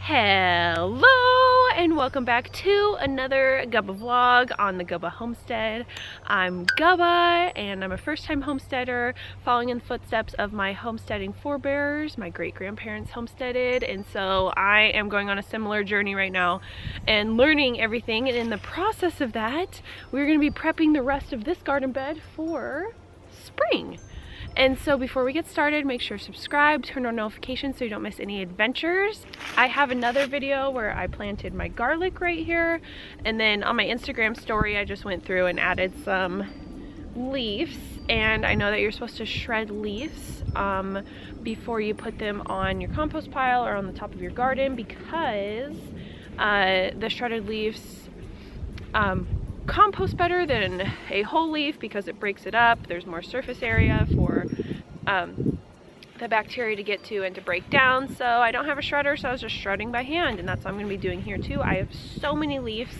Hello and welcome back to another Gubba vlog on the Gubba Homestead. I'm Gubba and I'm a first-time homesteader following in the footsteps of my homesteading forebears. My great-grandparents homesteaded, and so I am going on a similar journey right now and learning everything, and in the process of that we're going to be prepping the rest of this garden bed for spring. And so before we get started, make sure to subscribe, turn on notifications so you don't miss any adventures. I have another video where I planted my garlic right here, and then on my Instagram story I just went through and added some leaves. And I know that you're supposed to shred leaves before you put them on your compost pile or on the top of your garden, because the shredded leaves compost better than a whole leaf because it breaks it up. There's more surface area for the bacteria to get to and to break down. So I don't have a shredder, so I was just shredding by hand, and that's what I'm going to be doing here too. I have so many leaves.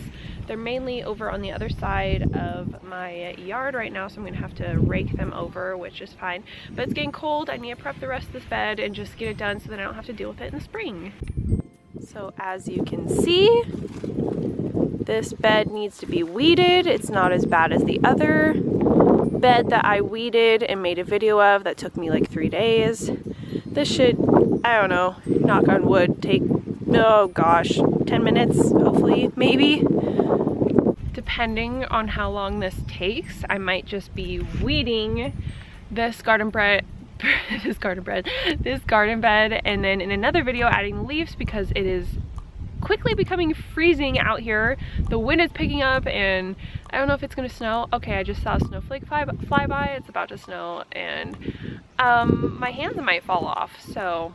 They're mainly over on the other side of my yard right now, so I'm going to have to rake them over, which is fine. But it's getting cold. I need to prep the rest of this bed and just get it done so that I don't have to deal with it in the spring. So as you can see, this bed needs to be weeded. It's not as bad as the other bed that I weeded and made a video of that took me like 3 days. This should, I don't know, knock on wood, take, oh gosh, 10 minutes, hopefully, maybe. Depending on how long this takes, I might just be weeding this garden bed, and then in another video adding leaves, because it is quickly becoming freezing out here. The wind is picking up and I don't know if it's gonna snow. Okay, I just saw a snowflake fly by. It's about to snow, and my hands might fall off, so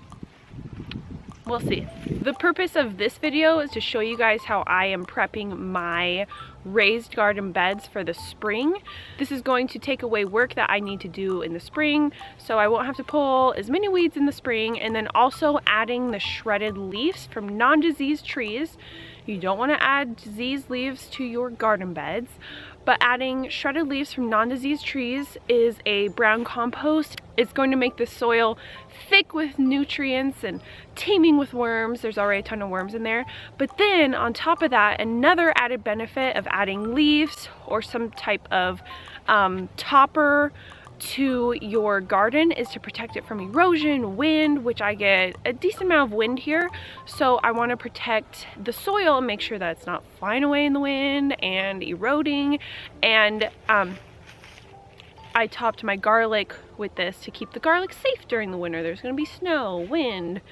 we'll see. The purpose of this video is to show you guys how I am prepping my raised garden beds for the spring. This is going to take away work that I need to do in the spring, so I won't have to pull as many weeds in the spring. And then also adding the shredded leaves from non-diseased trees. You don't want to add diseased leaves to your garden beds, but adding shredded leaves from non-diseased trees is a brown compost. It's going to make the soil thick with nutrients and teeming with worms. There's already a ton of worms in there. But then on top of that, another added benefit of adding leaves or some type of topper to your garden is to protect it from erosion, wind, which I get a decent amount of wind here. So I want to protect the soil and make sure that it's not flying away in the wind and eroding. And I topped my garlic with this to keep the garlic safe during the winter. There's going to be snow, wind,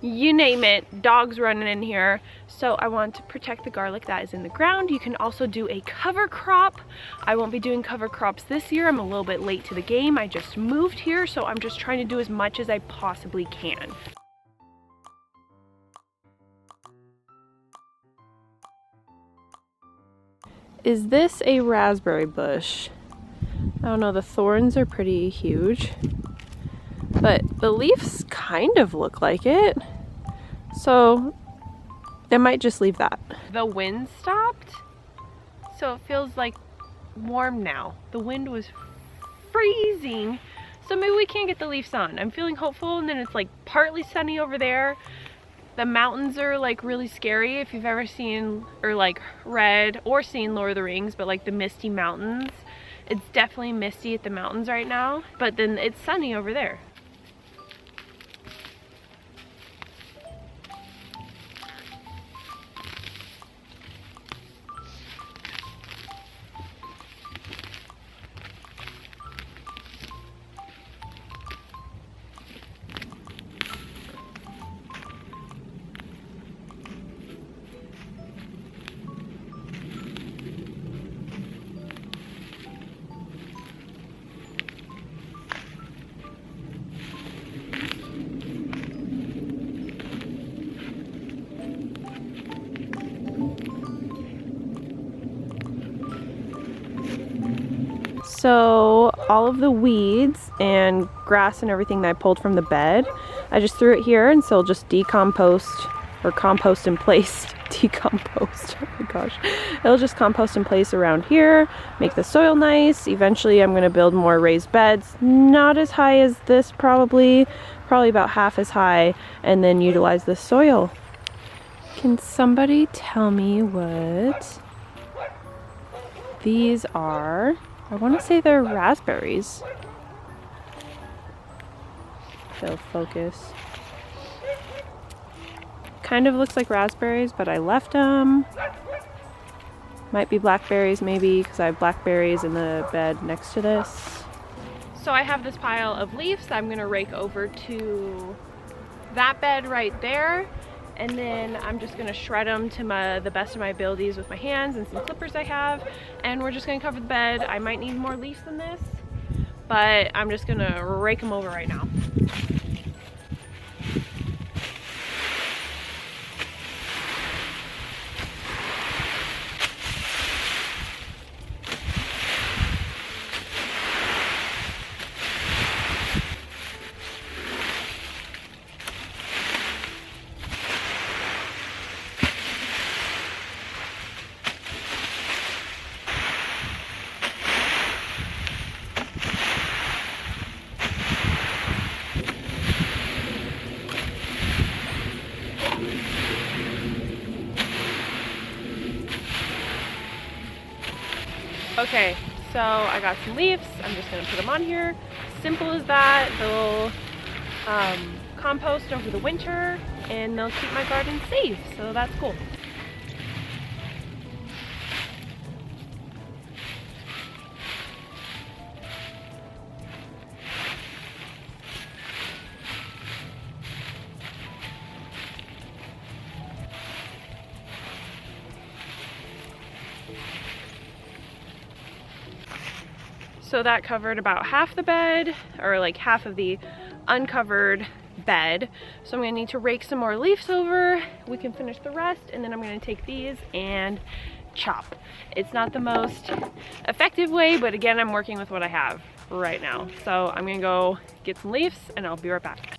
you name it, dogs running in here. So I want to protect the garlic that is in the ground. You can also do a cover crop. I won't be doing cover crops this year. I'm a little bit late to the game. I just moved here, so I'm just trying to do as much as I possibly can. Is this a raspberry bush? I don't know, the thorns are pretty huge, but the leaves kind of look like it. So I might just leave that. The wind stopped, so it feels like warm now. The wind was freezing, so maybe we can get the leaves on. I'm feeling hopeful, and then it's like partly sunny over there. The mountains are like really scary if you've ever seen or like read or seen Lord of the Rings, but like the misty mountains. It's definitely misty at the mountains right now, but then it's sunny over there. So all of the weeds and grass and everything that I pulled from the bed, I just threw it here, and so it'll just decompost or compost in place. Decompost, oh my gosh. It'll just compost in place around here, make the soil nice. Eventually I'm going to build more raised beds, not as high as this probably about half as high, and then utilize the soil. Can somebody tell me what these are? I want to say they're raspberries. They'll focus. Kind of looks like raspberries, but I left them. Might be blackberries maybe, because I have blackberries in the bed next to this. So I have this pile of leaves I'm gonna rake over to that bed right there, and then I'm just gonna shred them to the best of my abilities with my hands and some clippers I have, and we're just gonna cover the bed. I might need more leaves than this, but I'm just gonna rake them over right now. Okay, so I got some leaves. I'm just gonna put them on here. Simple as that. They'll compost over the winter and they'll keep my garden safe, so that's cool. So that covered about half the bed, or like half of the uncovered bed. So I'm gonna need to rake some more leaves over. We can finish the rest, and then I'm gonna take these and chop. It's not the most effective way, but again, I'm working with what I have right now. So I'm gonna go get some leaves and I'll be right back.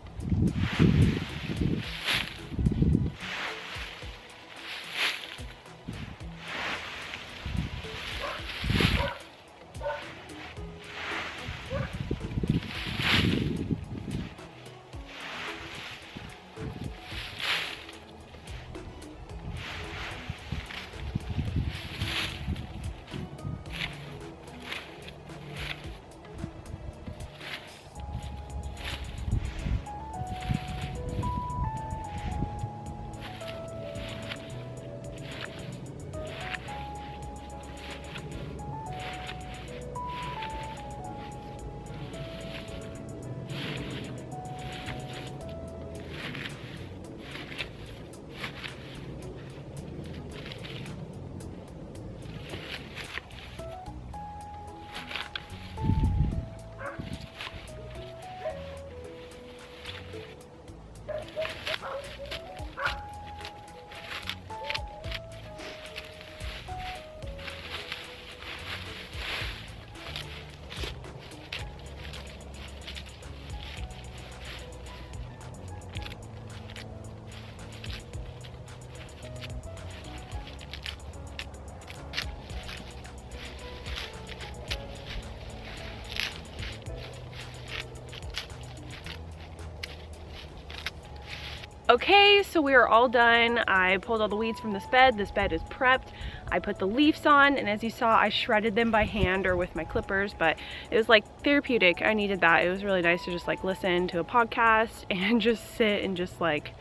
Okay, so we are all done. I pulled all the weeds from this bed. This bed is prepped. I put the leaves on, and as you saw, I shredded them by hand or with my clippers, but it was like therapeutic. I needed that. It was really nice to just like listen to a podcast and just sit and just like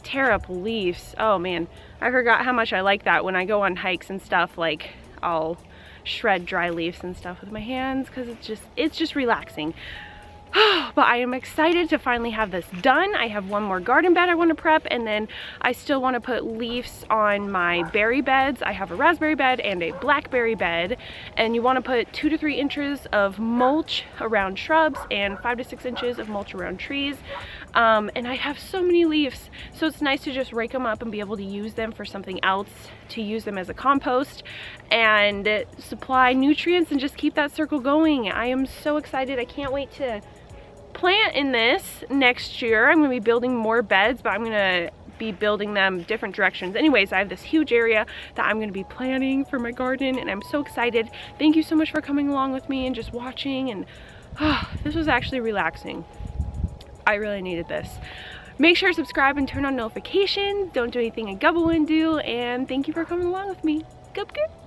tear up leaves. Oh man, I forgot how much I like that. When I go on hikes and stuff, like I'll shred dry leaves and stuff with my hands because it's just relaxing. But I am excited to finally have this done. I have one more garden bed I want to prep, and then I still want to put leaves on my berry beds. I have a raspberry bed and a blackberry bed, and you want to put 2 to 3 inches of mulch around shrubs and 5 to 6 inches of mulch around trees. And I have so many leaves, so it's nice to just rake them up and be able to use them for something else, to use them as a compost and supply nutrients and just keep that circle going. I am so excited. I can't wait to plant in this next year. I'm going to be building more beds, but I'm going to be building them different directions. Anyways, I have this huge area that I'm going to be planting for my garden, and I'm so excited. Thank you so much for coming along with me and just watching, and this was actually relaxing. I really needed this. Make sure to subscribe and turn on notifications. Don't do anything a Gubba wouldn't do, and thank you for coming along with me. Gub gub.